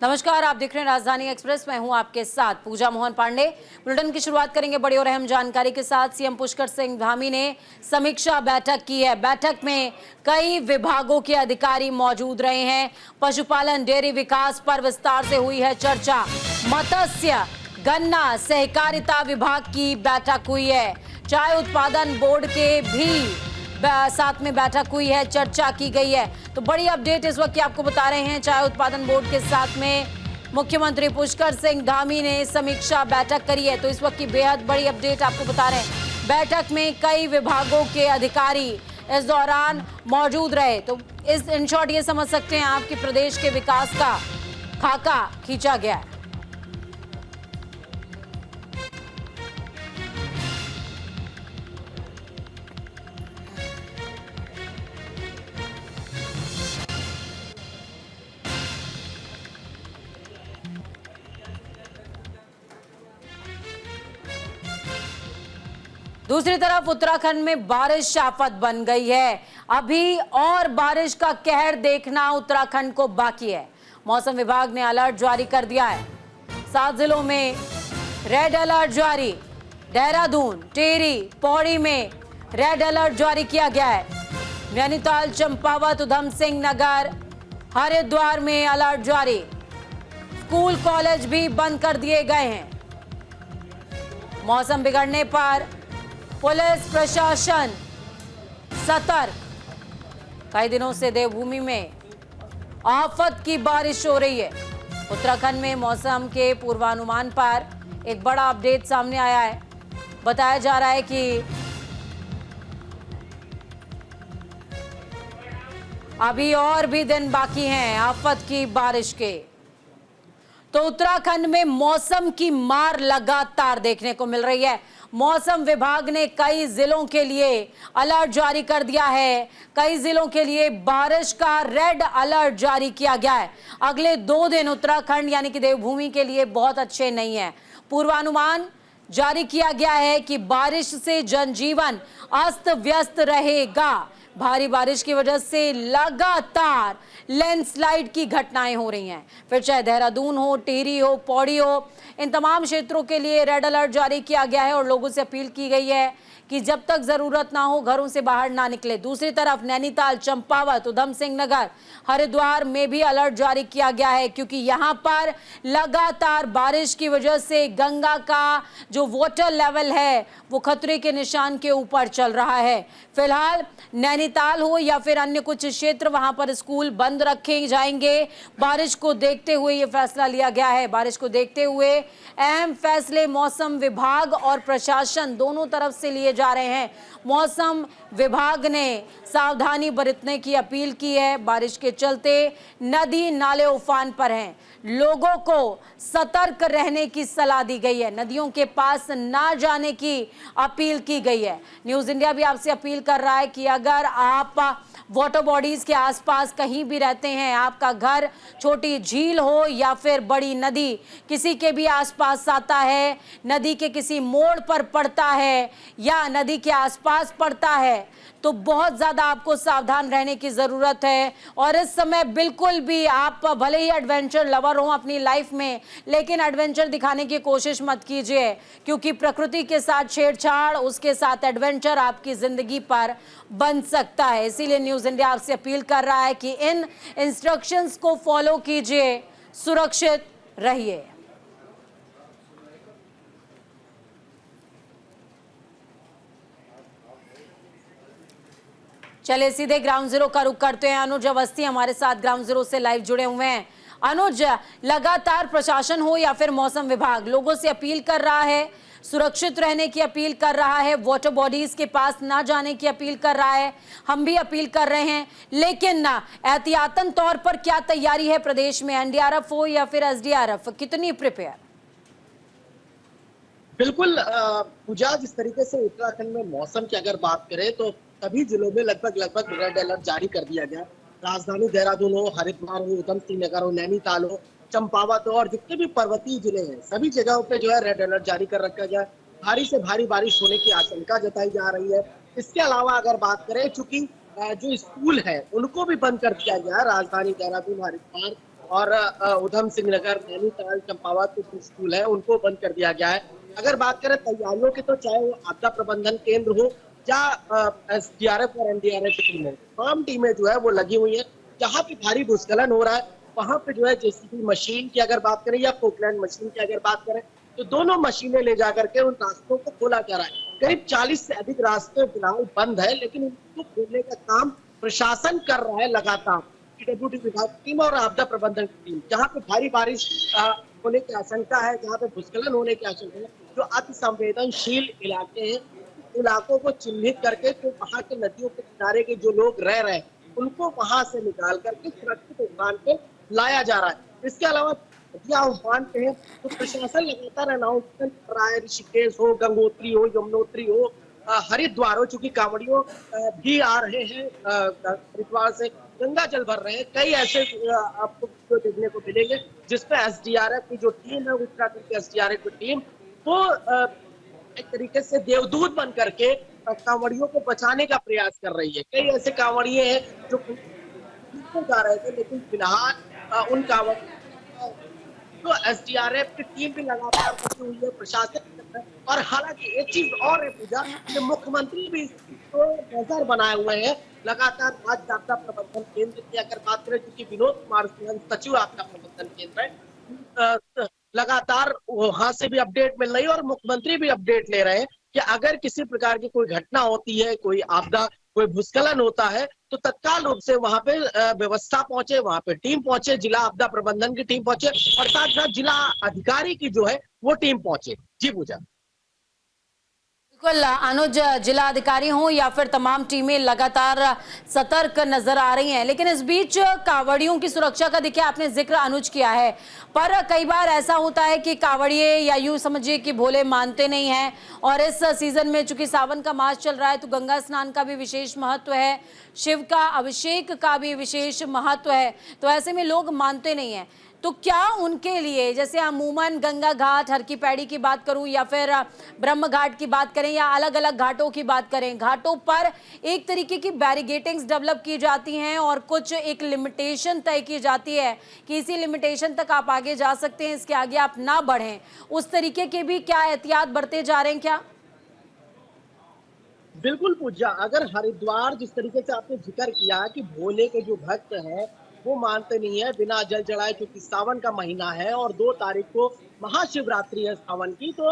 नमस्कार, आप देख रहे हैं राजधानी एक्सप्रेस। मैं हूं आपके साथ पूजा मोहन पांडे। बुलेटिन की शुरुआत करेंगे बड़ी और अहम जानकारी के साथ। सीएम पुष्कर सिंह धामी ने समीक्षा बैठक की है। बैठक में कई विभागों के अधिकारी मौजूद रहे हैं। पशुपालन, डेयरी विकास पर विस्तार से हुई है चर्चा। मत्स्य, गन्ना, सहकारिता विभाग की बैठक हुई है। चाय उत्पादन बोर्ड के भी साथ में बैठक हुई है, चर्चा की गई है। तो बड़ी अपडेट इस वक्त की आपको बता रहे हैं। चाय उत्पादन बोर्ड के साथ में मुख्यमंत्री पुष्कर सिंह धामी ने समीक्षा बैठक करी है, तो इस वक्त की बेहद बड़ी अपडेट आपको बता रहे हैं। बैठक में कई विभागों के अधिकारी इस दौरान मौजूद रहे। तो इस इन शॉर्ट ये समझ सकते हैं आपकी प्रदेश के विकास का खाका खींचा गया है। दूसरी तरफ उत्तराखंड में बारिश आफत बन गई है। अभी और बारिश का कहर देखना उत्तराखंड को बाकी है। मौसम विभाग ने अलर्ट जारी कर दिया है। 7 जिलों में रेड अलर्ट जारी। देहरादून, टिहरी, पौड़ी में रेड अलर्ट जारी किया गया है। नैनीताल, चंपावत, उधम सिंह नगर, हरिद्वार में अलर्ट जारी। स्कूल कॉलेज भी बंद कर दिए गए हैं। मौसम बिगड़ने पर पुलिस प्रशासन सतर्क। कई दिनों से देवभूमि में आफत की बारिश हो रही है। उत्तराखंड में मौसम के पूर्वानुमान पर एक बड़ा अपडेट सामने आया है। बताया जा रहा है कि अभी और भी दिन बाकी हैं आफत की बारिश के। तो उत्तराखंड में मौसम की मार लगातार देखने को मिल रही है। मौसम विभाग ने कई जिलों के लिए अलर्ट जारी कर दिया है। कई जिलों के लिए बारिश का रेड अलर्ट जारी किया गया है। अगले 2 दिन उत्तराखंड यानी कि देवभूमि के लिए बहुत अच्छे नहीं है। पूर्वानुमान जारी किया गया है कि बारिश से जनजीवन अस्त व्यस्त रहेगा। भारी बारिश की वजह से लगातार लैंडस्लाइड की घटनाएं हो रही हैं। फिर चाहे देहरादून हो, टिहरी हो, पौड़ी हो, इन तमाम क्षेत्रों के लिए रेड अलर्ट जारी किया गया है और लोगों से अपील की गई है कि जब तक जरूरत ना हो घरों से बाहर ना निकले। दूसरी तरफ नैनीताल, चंपावत, उधम सिंह नगर, हरिद्वार में भी अलर्ट जारी किया गया है, क्योंकि यहां पर लगातार बारिश की वजह से गंगा का जो वाटर लेवल है वो खतरे के निशान के ऊपर चल रहा है। फिलहाल नैनीताल हो या फिर अन्य कुछ क्षेत्र, वहां पर स्कूल बंद रखे जाएंगे। बारिश को देखते हुए ये फैसला लिया गया है। बारिश को देखते हुए अहम फैसले मौसम विभाग और प्रशासन दोनों तरफ से लिए जा रहे हैं। मौसम विभाग ने सावधानी बरतने की अपील की है। बारिश के चलते नदी नाले उफान पर हैं। लोगों को सतर्क रहने की सलाह दी गई है। नदियों के पास ना जाने की अपील की गई है। न्यूज़ इंडिया भी आपसे अपील कर रहा है कि अगर आप वाटर बॉडीज के आसपास कहीं भी रहते हैं, आपका घर छोटी झील हो या फिर बड़ी नदी किसी के भी आसपास आता है, नदी के किसी मोड़ पर पड़ता है या नदी के आसपास पड़ता है, तो बहुत ज़्यादा आपको सावधान रहने की ज़रूरत है। और इस समय बिल्कुल भी आप भले ही एडवेंचर लवर हो अपनी लाइफ में, लेकिन एडवेंचर दिखाने की कोशिश मत कीजिए, क्योंकि प्रकृति के साथ छेड़छाड़, उसके साथ एडवेंचर आपकी ज़िंदगी पर बन सकता है। इसीलिए न्यूज़ इंडिया आपसे अपील कर रहा है कि इन इंस्ट्रक्शंस को फॉलो कीजिए, सुरक्षित रहिए। चलिए सीधे ग्राउंड जीरो का रुख करते हैं। अनुज अवस्थी हमारे साथ ग्राउंड जीरो से लाइव जुड़े हुए हैं। अनुज, लगातार प्रशासन हो या फिर मौसम विभाग लोगों से अपील कर रहा है, सुरक्षित रहने की अपील कर रहा है, वाटर बॉडीज के पास ना जाने की अपील कर रहा है। हम भी अपील कर रहे हैं, लेकिन ना एहतियातन तौर पर क्या तैयारी है प्रदेश में? एनडीआरएफ हो या फिर एसडीआरएफ, कितनी प्रिपेयर? बिल्कुल पूजा, जिस तरीके से उत्तराखंड में मौसम की अगर बात करें तो सभी जिलों में लगभग रेड अलर्ट जारी कर दिया गया। राजधानी देहरादून हो, हरिद्वार हो, उधम सिंह नगर हो, नैनीताल हो, चंपावत हो और जितने भी पर्वतीय जिले हैं सभी जगहों पे जो है रेड अलर्ट जारी कर रखा गया। भारी से भारी बारिश होने की आशंका जताई जा रही है। इसके अलावा अगर बात करें, चूंकि जो स्कूल है उनको भी बंद कर दिया गया है, राजधानी देहरादून, हरिद्वार और उधम सिंह नगर, नैनीताल, चंपावत जो स्कूल है उनको बंद कर दिया गया है। अगर बात करें तैयारियों की, तो चाहे वो आपदा प्रबंधन केंद्र हो या एसडीआरएफ और एनडीआरएफ की टीम हो, तमाम टीमें जो है वो लगी हुई है। जहाँ पे भारी भूस्खलन हो रहा है वहां पे जो है जेसीबी मशीन की अगर बात करें या पोकलैंड मशीन की अगर बात करें, तो दोनों मशीनें ले जाकर के उन रास्तों को खोला जा रहा है। करीब 40 से अधिक रास्ते फिलहाल बंद है, लेकिन उनको खोलने का काम प्रशासन कर रहा है लगातार। पीडब्ल्यूडी विभाग की टीम और आपदा प्रबंधन की टीम, जहाँ पे भारी बारिश होने की आशंका है, जहाँ पे भूस्खलन होने की आशंका है, जो अति संवेदनशील इलाके हैं, इलाकों को चिन्हित करके जो वहां के नदियों के किनारे के जो लोग रह रहे हैं उनको वहां से निकाल करके सुरक्षित स्थान पे लाया जा रहा है। इसके अलावा नदियां उफान पे है, तो प्रशासन लगातार अनाउंसमेंट कर रहा है। ऋषिकेश हो, गंगोत्री हो, यमुनोत्री हो, हरिद्वार हो, चूंकि कांवड़ियों भी आ रहे हैं हरिद्वार से गंगा जल भर रहे हैं। कई ऐसे आपको वीडियो देखने को मिलेंगे जिसपे एसडीआरएफ की जो टीम है, उत्तराखंड की एसडीआरएफ की टीम, वो एक तरीके से देवदूत बन करके कांवड़ियों को बचाने का प्रयास कर रही है। कई ऐसे कांवड़िए हैं जो जा रहे थे, लेकिन फिलहाल उन कांवड़ियों तो एसडीआरएफ की टीम भी लगातार लगी हुई है, प्रशासन। और हालांकि एक चीज और है पूजा, कि मुख्यमंत्री भी इसको नजर बनाए हुए हैं लगातार। आज आपदा प्रबंधन केंद्र की अगर बात करें, क्योंकि विनोद कुमार सिंह सचिव आपदा प्रबंधन केंद्र है, लगातार वहां से भी अपडेट मिल रही है और मुख्यमंत्री भी अपडेट ले रहे हैं कि अगर किसी प्रकार की कोई घटना होती है, कोई आपदा, कोई भूस्खलन होता है, तो तत्काल रूप से वहां पे व्यवस्था पहुंचे, वहां पे टीम पहुंचे, जिला आपदा प्रबंधन की टीम पहुंचे और साथ साथ जिला अधिकारी की जो है वो टीम पहुंचे। जी पूजा। बिल्कुल अनुज, जिला अधिकारी हों या फिर तमाम टीमें लगातार सतर्क नजर आ रही हैं, लेकिन इस बीच कांवड़ियों की सुरक्षा का देखिए आपने जिक्र अनुज किया है, पर कई बार ऐसा होता है कि कांवड़िए या यूं समझिए कि भोले मानते नहीं हैं। और इस सीजन में चूंकि सावन का मास चल रहा है तो गंगा स्नान का भी विशेष महत्व है, शिव का अभिषेक का भी विशेष महत्व है, तो ऐसे में लोग मानते नहीं हैं। तो क्या उनके लिए, जैसे अमूमन गंगा घाट, हर की पैड़ी की बात करूं या फिर ब्रह्म घाट की बात करें या अलग अलग घाटों की बात करें, घाटों पर एक तरीके की बैरिगेटिंग्स डेवलप की जाती हैं और कुछ एक लिमिटेशन तय की जाती है कि इसी लिमिटेशन तक आप आगे जा सकते हैं, इसके आगे आप ना बढ़ें। उस तरीके के भी क्या एहतियात बरते जा रहे हैं क्या? बिल्कुल पूजा, अगर हरिद्वार जिस तरीके से आपने जिक्र किया कि भोले के जो भक्त हैं वो मानते नहीं है बिना जल चढ़ाए, क्योंकि सावन का महीना है और 2 तारीख को महाशिवरात्रि है सावन की, तो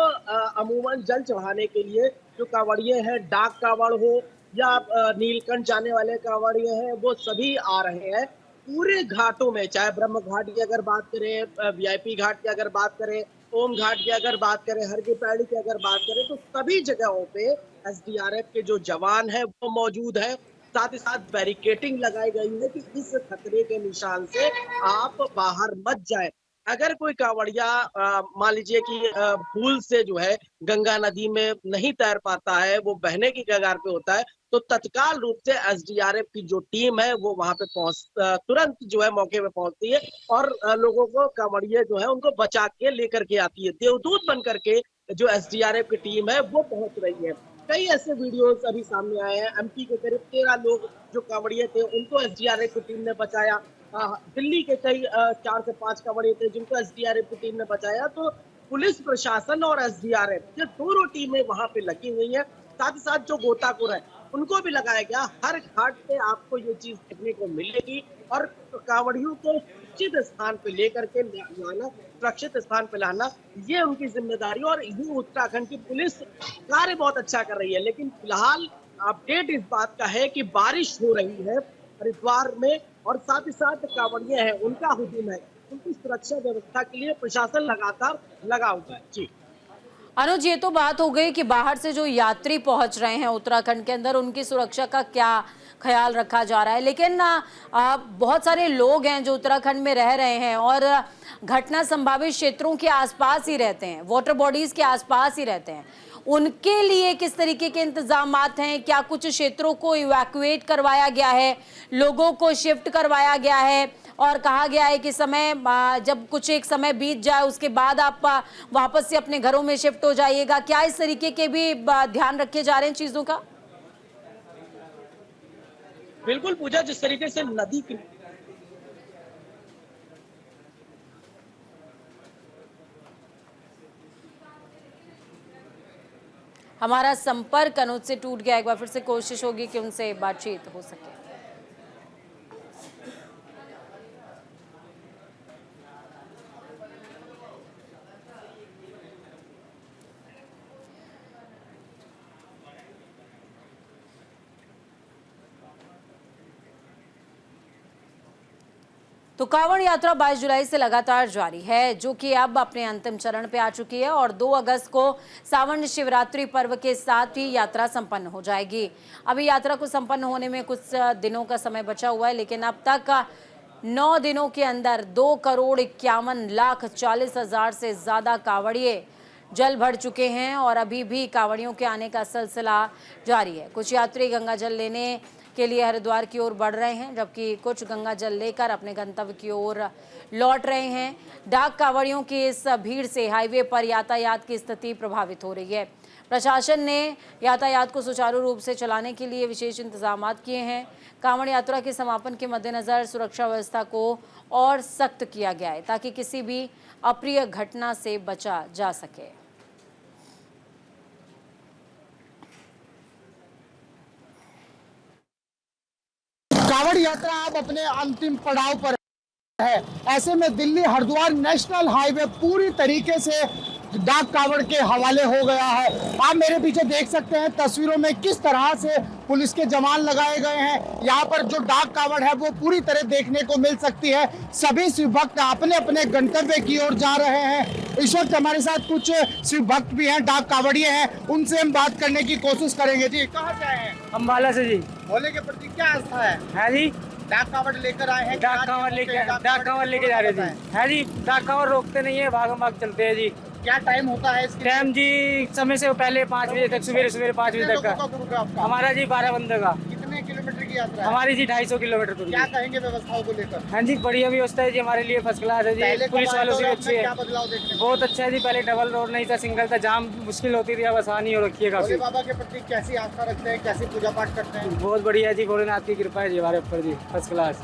अमूमन जल चढ़ाने के लिए जो कांवड़िए हैं, डाक कांवड़ हो या नीलकंठ जाने वाले कांवड़िए हैं, वो सभी आ रहे हैं पूरे घाटों में। चाहे ब्रह्म घाट की अगर बात करें, वीआईपी घाट की अगर बात करें, ओम घाट की अगर बात करें, हर की पैड़ी की अगर बात करें, तो सभी जगहों पे एसडीआरएफ के जो जवान है वो मौजूद है। साथ ही साथ बैरिकेटिंग लगाई गई है कि इस खतरे के निशान से आप बाहर मत जाए। अगर कोई कांवड़िया मान लीजिए कि भूल से जो है गंगा नदी में नहीं तैर पाता है, वो बहने की कगार पे होता है, तो तत्काल रूप से एसडीआरएफ की जो टीम है वो वहां पे तुरंत जो है मौके पे पहुंचती है और लोगों को, कांवड़िए जो है उनको बचा के लेकर के आती है। देवदूत बन करके जो एसडीआरएफ की टीम है वो पहुंच रही है। कई ऐसे वीडियोस अभी सामने आए हैं। एमपी के करीब 13 लोग जो कांवड़िए थे उनको एसडीआरएफ की टीम ने बचाया। दिल्ली के कई 4 से 5 कांवड़िए थे जिनको एसडीआरएफ की टीम ने बचाया। तो पुलिस प्रशासन और एसडीआरएफ ये दोनों टीमें वहां पे लगी हुई हैं। साथ ही साथ जो गोताखोर है उनको भी लगाया गया। हर घाट पे आपको ये चीज देखने को मिलेगी और कांवड़ियों को सुरक्षित स्थान पे लेकर के लाना, सुरक्षित स्थान पे लाना, ये उनकी जिम्मेदारी और ये उत्तराखंड की पुलिस कार्य बहुत अच्छा कर रही है। लेकिन फिलहाल अपडेट इस बात का है कि बारिश हो रही है हरिद्वार में और साथ ही साथ कांवड़िए हैं उनका हुजूम है, उनकी सुरक्षा व्यवस्था के लिए प्रशासन लगातार लगा हुआ है। जी अनुज, ये तो बात हो गई कि बाहर से जो यात्री पहुंच रहे हैं उत्तराखंड के अंदर उनकी सुरक्षा का क्या ख्याल रखा जा रहा है, लेकिन बहुत सारे लोग हैं जो उत्तराखंड में रह रहे हैं और घटना संभावित क्षेत्रों के आसपास ही रहते हैं, वाटर बॉडीज के आसपास ही रहते हैं। उनके लिए किस तरीके के इंतजामात हैं? क्या कुछ क्षेत्रों को इवैक्यूएट करवाया गया है, लोगों को शिफ्ट करवाया गया है और कहा गया है कि समय जब कुछ एक समय बीत जाए उसके बाद आप वापस से अपने घरों में शिफ्ट हो जाइएगा? क्या इस तरीके के भी ध्यान रखे जा रहे हैं चीजों का? बिल्कुल पूजा, जिस तरीके से नदी हमारा संपर्क अनुज से टूट गया। एक बार फिर से कोशिश होगी कि उनसे बातचीत हो सके। तो कांवड़ यात्रा 22 जुलाई से लगातार जारी है, जो कि अब अपने अंतिम चरण पे आ चुकी है और 2 अगस्त को सावन शिवरात्रि पर्व के साथ ही यात्रा संपन्न हो जाएगी। अभी यात्रा को संपन्न होने में कुछ दिनों का समय बचा हुआ है, लेकिन अब तक 9 दिनों के अंदर 2,51,40,000 से ज्यादा कांवड़िए जल भर चुके हैं और अभी भी कांवड़ियों के आने का सिलसिला जारी है। कुछ यात्री गंगा जल लेने के लिए हरिद्वार की ओर बढ़ रहे हैं, जबकि कुछ गंगा जल लेकर अपने गंतव्य की ओर लौट रहे हैं। डाक कांवड़ियों की इस भीड़ से हाईवे पर यातायात की स्थिति प्रभावित हो रही है। प्रशासन ने यातायात को सुचारू रूप से चलाने के लिए विशेष इंतजाम किए हैं। कांवड़ यात्रा के समापन के मद्देनजर सुरक्षा व्यवस्था को और सख्त किया गया है, ताकि किसी भी अप्रिय घटना से बचा जा सके। कांवड़ यात्रा अब अपने अंतिम पड़ाव पर है। ऐसे में दिल्ली हरिद्वार नेशनल हाईवे पूरी तरीके से डाक कांवड़ के हवाले हो गया है। आप मेरे पीछे देख सकते हैं तस्वीरों में किस तरह से पुलिस के जवान लगाए गए हैं। यहाँ पर जो डाक कांवड़ है वो पूरी तरह देखने को मिल सकती है। सभी शिव भक्त अपने अपने गंतव्य की ओर जा रहे हैं। इस वक्त हमारे साथ कुछ शिव भक्त भी हैं, डाक कांवड़िए हैं, उनसे हम बात करने की कोशिश करेंगे। जी कहाँ से आए हैं? अम्बाला से जी। भोले के प्रति क्या आस्था है जी? डाक कांवड़ लेकर आए हैं? डाक कांवड़ लेके जा रहे थे। है जी, डाक कांवड़ रोकते नहीं है, भागम भाग चलते हैं जी। क्या टाइम होता है इसके? टाइम जी समय से पहले 5 बजे तक, सवेरे 5 बजे तक का। ग्रुप है आपका? हमारा जी 12 बंदे का। कितने किलोमीटर की यात्रा है? हमारी जी 250 किलोमीटर दूर। क्या कहेंगे व्यवस्थाओं को लेकर? हाँ जी, बढ़िया व्यवस्था है जी, हमारे लिए फर्स्ट क्लास है जी। पुलिस वालों से अच्छी है, क्या बदलाव देखने को? बहुत अच्छा है जी। पहले डबल रोड नहीं था, सिंगल था, जाम मुश्किल होती थी, अब आसानी हो रखी है भोले काफी। बाबा के प्रति कैसी आस्था रखते हैं, कैसी पूजा पाठ करते हैं? बहुत बढ़िया जी, भोलेनाथ की कृपा है जी हमारे ऊपर जी, फर्स्ट क्लास।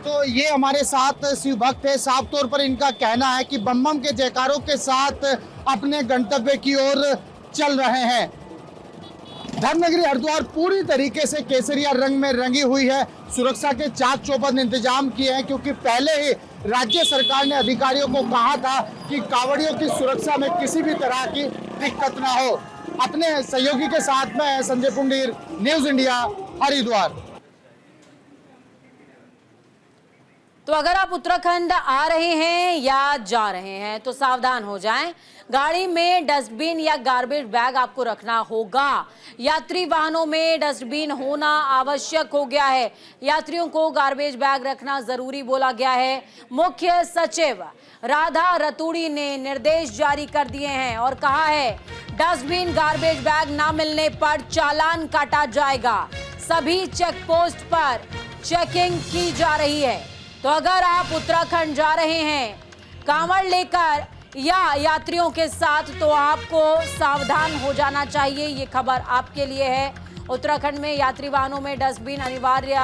तो ये हमारे साथ शिव भक्त है। साफ तौर पर इनका कहना है कि बम बम के जयकारों के साथ अपने गंतव्य की ओर चल रहे हैं। धर्मनगरी हरिद्वार पूरी तरीके से केसरिया रंग में रंगी हुई है। सुरक्षा के चाक चौबंद इंतजाम किए हैं, क्योंकि पहले ही राज्य सरकार ने अधिकारियों को कहा था कि कांवड़ियों की सुरक्षा में किसी भी तरह की दिक्कत ना हो। अपने सहयोगी के साथ में संजय पुंडीर, न्यूज इंडिया, हरिद्वार। तो अगर आप उत्तराखंड आ रहे हैं या जा रहे हैं तो सावधान हो जाएं। गाड़ी में डस्टबिन या गार्बेज बैग आपको रखना होगा। यात्री वाहनों में डस्टबिन होना आवश्यक हो गया है। यात्रियों को गार्बेज बैग रखना जरूरी बोला गया है। मुख्य सचिव राधा रतूड़ी ने निर्देश जारी कर दिए हैं और कहा है, डस्टबिन गार्बेज बैग ना मिलने पर चालान काटा जाएगा। सभी चेक पोस्ट पर चेकिंग की जा रही है। तो अगर आप उत्तराखंड जा रहे हैं कांवड़ लेकर या यात्रियों के साथ, तो आपको सावधान हो जाना चाहिए। ये खबर आपके लिए है। उत्तराखंड में यात्री वाहनों में डस्टबिन अनिवार्य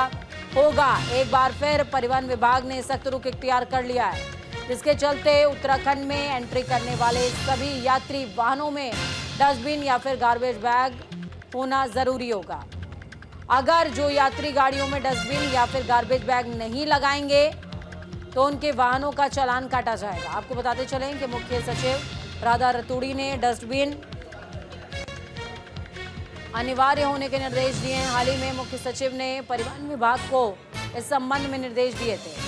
होगा। एक बार फिर परिवहन विभाग ने सख्त रुख इख्तियार कर लिया है, जिसके चलते उत्तराखंड में एंट्री करने वाले सभी यात्री वाहनों में डस्टबिन या फिर गार्बेज बैग होना जरूरी होगा। अगर जो यात्री गाड़ियों में डस्टबिन या फिर गार्बेज बैग नहीं लगाएंगे तो उनके वाहनों का चालान काटा जाएगा। आपको बताते चलें कि मुख्य सचिव राधा रतूड़ी ने डस्टबिन अनिवार्य होने के निर्देश दिए हैं। हाल ही में मुख्य सचिव ने परिवहन विभाग को इस संबंध में निर्देश दिए थे।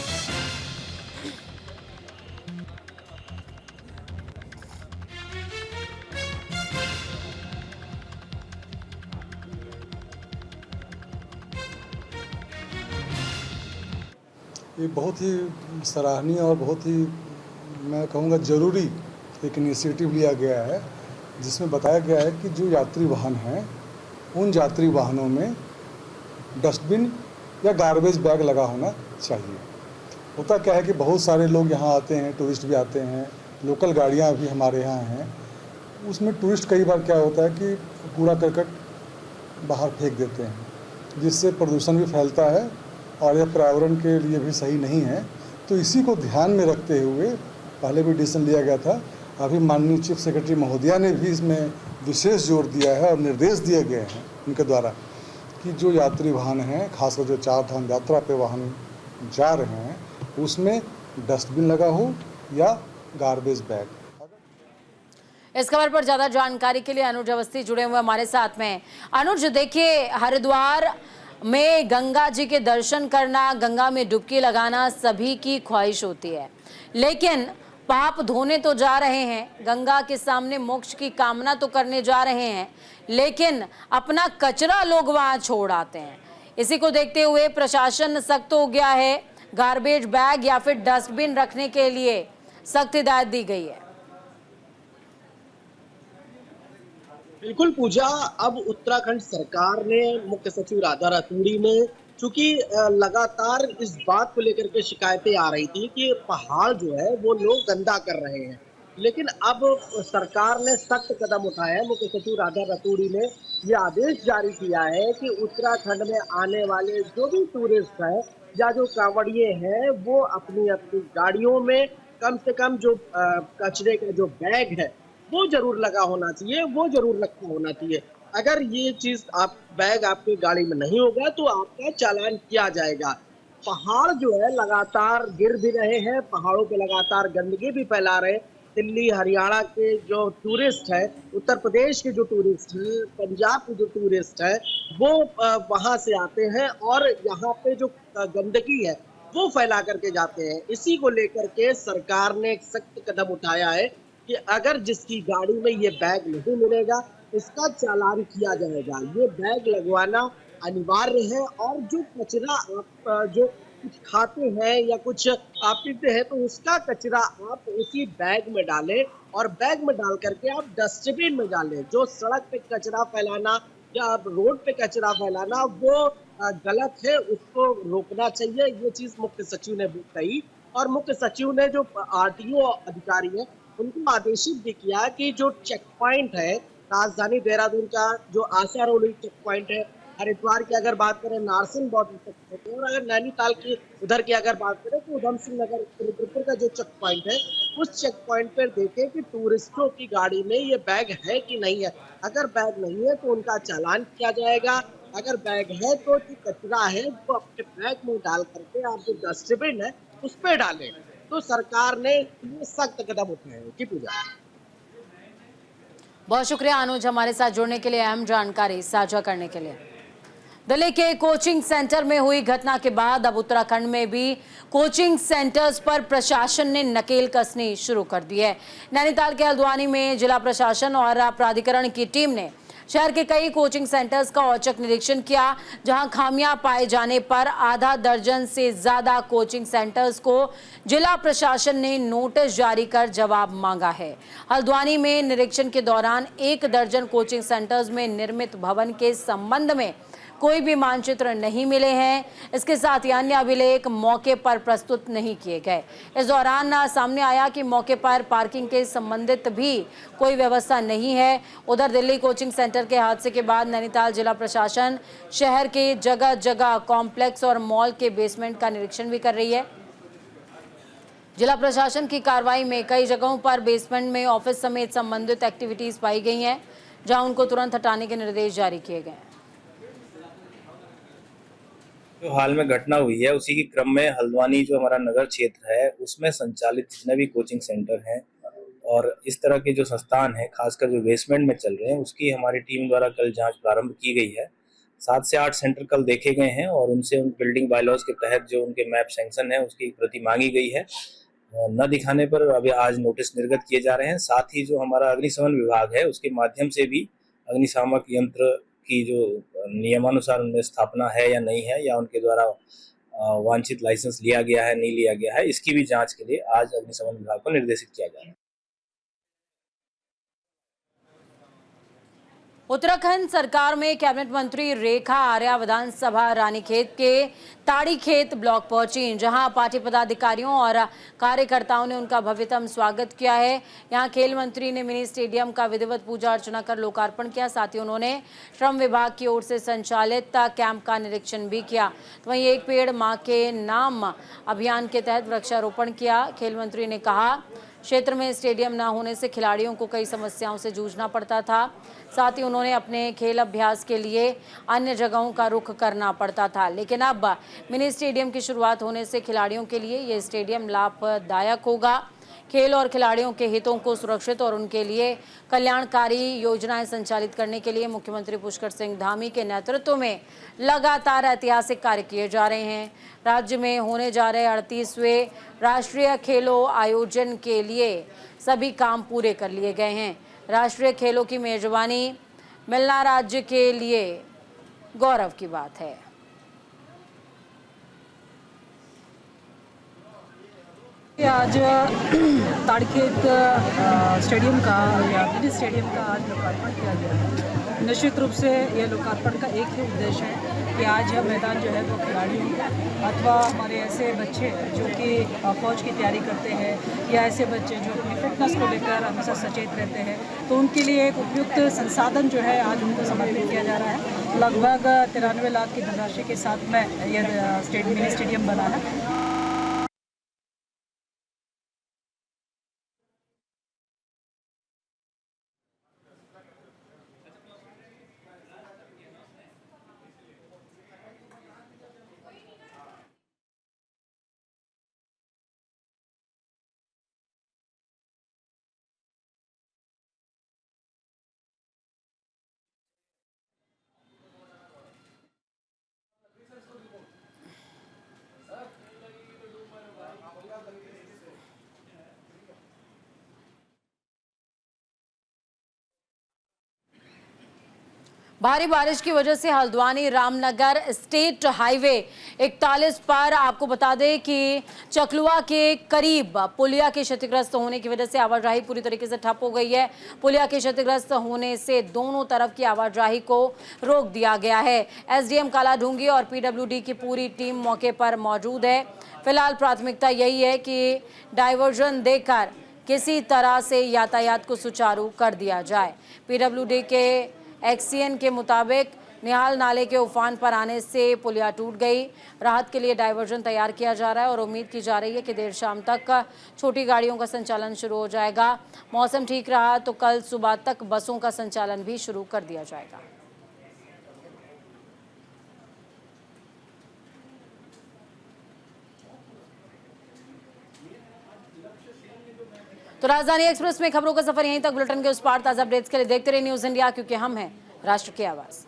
ये बहुत ही सराहनीय और बहुत ही मैं कहूँगा ज़रूरी एक इनिशिएटिव लिया गया है, जिसमें बताया गया है कि जो यात्री वाहन हैं उन यात्री वाहनों में डस्टबिन या गार्बेज बैग लगा होना चाहिए। होता क्या है कि बहुत सारे लोग यहाँ आते हैं, टूरिस्ट भी आते हैं, लोकल गाड़ियाँ भी हमारे यहाँ हैं, उसमें टूरिस्ट कई बार क्या होता है कि कूड़ा करकट बाहर फेंक देते हैं, जिससे प्रदूषण भी फैलता है और यह पर्यावरण के लिए भी सही नहीं है। तो इसी को ध्यान में रखते हुए पहले भी डिसीजन लिया गया था अभी माननीय चीफ सेक्रेटरी महोदया ने भी इसमें विशेष जोर दिया है और निर्देश दिए गए हैं उनके द्वारा कि जो यात्री वाहन हैं, खासकर जो 4 धाम यात्रा पे वाहन जा रहे हैं, उसमें डस्टबिन लगा हो या गार्बेज बैग। इस खबर पर ज्यादा जानकारी के लिए अनुज अवस्थी जुड़े हुए हमारे साथ में। अनुज, देखिए, हरिद्वार में गंगा जी के दर्शन करना, गंगा में डुबकी लगाना सभी की ख्वाहिश होती है, लेकिन पाप धोने तो जा रहे हैं, गंगा के सामने मोक्ष की कामना तो करने जा रहे हैं, लेकिन अपना कचरा लोग वहां छोड़ आते हैं। इसी को देखते हुए प्रशासन सख्त हो गया है, गार्बेज बैग या फिर डस्टबिन रखने के लिए सख्त हिदायत दी गई है। बिल्कुल पूजा, अब उत्तराखंड सरकार ने, मुख्य सचिव राधा रतूड़ी ने, चूंकि लगातार इस बात को लेकर के शिकायतें आ रही थी कि पहाड़ जो है वो लोग गंदा कर रहे हैं, लेकिन अब सरकार ने सख्त कदम उठाया है। मुख्य सचिव राधा रतूड़ी ने ये आदेश जारी किया है कि उत्तराखंड में आने वाले जो भी टूरिस्ट हैं या जो कांवड़िए हैं, वो अपनी अपनी गाड़ियों में कम से कम जो कचरे का जो बैग है वो जरूर लगा होना चाहिए, वो जरूर रखा होना चाहिए। अगर ये चीज आप बैग आपकी गाड़ी में नहीं होगा तो आपका चालान किया जाएगा। पहाड़ जो है लगातार गिर भी रहे हैं, पहाड़ों पे लगातार गंदगी भी फैला रहे। दिल्ली हरियाणा के जो टूरिस्ट है, उत्तर प्रदेश के जो टूरिस्ट है, पंजाब के जो टूरिस्ट है, वो वहां से आते हैं और यहाँ पे जो गंदगी है वो फैला करके जाते हैं। इसी को लेकर के सरकार ने एक सख्त कदम उठाया है कि अगर जिसकी गाड़ी में ये बैग नहीं मिलेगा इसका चालान किया जाएगा। ये बैग लगवाना अनिवार्य है और जो कचरा आप जो कुछ खाते हैं या कुछ आप पीते हैं तो उसका कचरा आप उसी बैग में डालें और बैग में डाल करके आप डस्टबिन में डालें। जो सड़क पे कचरा फैलाना या रोड पे कचरा फैलाना वो गलत है, उसको रोकना चाहिए। ये चीज मुख्य सचिव ने भी कही और मुख्य सचिव ने जो आरटीओ अधिकारी है उनको आदेशित भी किया कि जो चेक पॉइंट है राजधानी देहरादून का, जो आशारोली चेक पॉइंट है, हरिद्वार की अगर बात करें नारसिंह बॉर्डर चेक पॉइंट है, और अगर नैनीताल की उधर की अगर बात करें तो उधम सिंह नगर रुद्रपुर का जो चेक पॉइंट है, उस चेक पॉइंट पर देखें कि टूरिस्टों की गाड़ी में ये बैग है कि नहीं है। अगर बैग नहीं है तो उनका चालान किया जाएगा, अगर बैग है तो जो कचरा है वो अपने बैग में डाल करके आप जो डस्टबिन है उस पर डालें। तो सरकार ने ये सख्त कदम उठाए हैं। की पूजा, बहुत शुक्रिया अनुज, हमारे साथ जुड़ने के लिए, अहम जानकारी साझा करने के लिए। दिल्ली के कोचिंग सेंटर में हुई घटना के बाद अब उत्तराखंड में भी कोचिंग सेंटर्स पर प्रशासन ने नकेल कसनी शुरू कर दी है। नैनीताल के हल्द्वानी में जिला प्रशासन और प्राधिकरण की टीम ने शहर के कई कोचिंग सेंटर्स का औचक निरीक्षण किया, जहां खामियां पाए जाने पर आधा दर्जन से ज्यादा कोचिंग सेंटर्स को जिला प्रशासन ने नोटिस जारी कर जवाब मांगा है। हल्द्वानी में निरीक्षण के दौरान 1 दर्जन कोचिंग सेंटर्स में निर्मित भवन के संबंध में कोई भी मानचित्र नहीं मिले हैं। इसके साथ ही अन्य अभिलेख मौके पर प्रस्तुत नहीं किए गए। इस दौरान सामने आया कि मौके पर पार्किंग के संबंधित भी कोई व्यवस्था नहीं है। उधर दिल्ली कोचिंग सेंटर के हादसे के बाद नैनीताल जिला प्रशासन शहर के जगह जगह कॉम्प्लेक्स और मॉल के बेसमेंट का निरीक्षण भी कर रही है। जिला प्रशासन की कार्रवाई में कई जगहों पर बेसमेंट में ऑफिस समेत संबंधित एक्टिविटीज पाई गई हैं, जहां उनको तुरंत हटाने के निर्देश जारी किए गए। जो हाल में घटना हुई है उसी के क्रम में हल्द्वानी जो हमारा नगर क्षेत्र है उसमें संचालित जितने भी कोचिंग सेंटर हैं और इस तरह के जो संस्थान हैं, खासकर जो बेसमेंट में चल रहे हैं, उसकी हमारी टीम द्वारा कल जांच प्रारंभ की गई है। 7 से 8 सेंटर कल देखे गए हैं और उनसे उन बिल्डिंग बायलॉज के तहत जो उनके मैप सैंक्शन है उसकी प्रति मांगी गई है। न दिखाने पर अभी आज नोटिस निर्गत किए जा रहे हैं। साथ ही जो हमारा अग्निशमन विभाग है उसके माध्यम से भी अग्निशामक यंत्र की जो नियमानुसार उनमें स्थापना है या नहीं है, या उनके द्वारा वांछित लाइसेंस लिया गया है नहीं लिया गया है, इसकी भी जांच के लिए आज अग्निशमन विभाग को निर्देशित किया जा रहा है। उत्तराखंड सरकार में कैबिनेट मंत्री रेखा आर्या विधानसभा रानीखेत के ताड़ीखेत ब्लॉक पहुंची, जहां पार्टी पदाधिकारियों और कार्यकर्ताओं ने उनका भव्यतम स्वागत किया है। यहां खेल मंत्री ने मिनी स्टेडियम का विधिवत पूजा अर्चना कर लोकार्पण किया। साथ ही उन्होंने श्रम विभाग की ओर से संचालित कैंप का निरीक्षण भी किया। तो वहीं एक पेड़ मां के नाम अभियान के तहत वृक्षारोपण किया। खेल मंत्री ने कहा, क्षेत्र में स्टेडियम न होने से खिलाड़ियों को कई समस्याओं से जूझना पड़ता था। साथ ही उन्होंने अपने खेल अभ्यास के लिए अन्य जगहों का रुख करना पड़ता था, लेकिन अब मिनी स्टेडियम की शुरुआत होने से खिलाड़ियों के लिए ये स्टेडियम लाभदायक होगा। खेल और खिलाड़ियों के हितों को सुरक्षित और उनके लिए कल्याणकारी योजनाएं संचालित करने के लिए मुख्यमंत्री पुष्कर सिंह धामी के नेतृत्व में लगातार ऐतिहासिक कार्य किए जा रहे हैं। राज्य में होने जा रहे 38वें राष्ट्रीय खेलों आयोजन के लिए सभी काम पूरे कर लिए गए हैं। राष्ट्रीय खेलों की मेजबानी मिलना राज्य के लिए गौरव की बात है। आज ताड़खेत स्टेडियम का या मिनी स्टेडियम का आज लोकार्पण किया गया है। निश्चित रूप से यह लोकार्पण का एक ही उद्देश्य है कि आज यह मैदान जो है वो खिलाड़ियों अथवा हमारे ऐसे बच्चे जो कि फौज की तैयारी करते हैं या ऐसे बच्चे जो अपनी फिटनेस को लेकर हमेशा सचेत रहते हैं, तो उनके लिए एक उपयुक्त संसाधन जो है आज उनको समर्पित किया जा रहा है। लगभग 93 लाख की धनराशि के साथ में यह मिनी स्टेडियम बना है। भारी बारिश की वजह से हल्द्वानी रामनगर स्टेट हाईवे 41 पर आपको बता दें कि चकलुआ के करीब पुलिया के क्षतिग्रस्त होने की वजह से आवाजाही पूरी तरीके से ठप हो गई है। पुलिया के क्षतिग्रस्त होने से दोनों तरफ की आवाजाही को रोक दिया गया है। एसडीएम कालाढूंगी और पीडब्ल्यूडी की पूरी टीम मौके पर मौजूद है। फिलहाल प्राथमिकता यही है कि डायवर्जन देकर किसी तरह से यातायात को सुचारू कर दिया जाए। पीडब्ल्यूडी के एक्सीएन के मुताबिक निहाल नाले के उफान पर आने से पुलिया टूट गई। राहत के लिए डायवर्जन तैयार किया जा रहा है और उम्मीद की जा रही है कि देर शाम तक छोटी गाड़ियों का संचालन शुरू हो जाएगा। मौसम ठीक रहा तो कल सुबह तक बसों का संचालन भी शुरू कर दिया जाएगा। तो राजधानी एक्सप्रेस में खबरों का सफर यहीं तक। बुलेटिन के उस पार ताजा अपडेट्स के लिए देखते रहिए न्यूज़ इंडिया, क्योंकि हम हैं राष्ट्र की आवाज।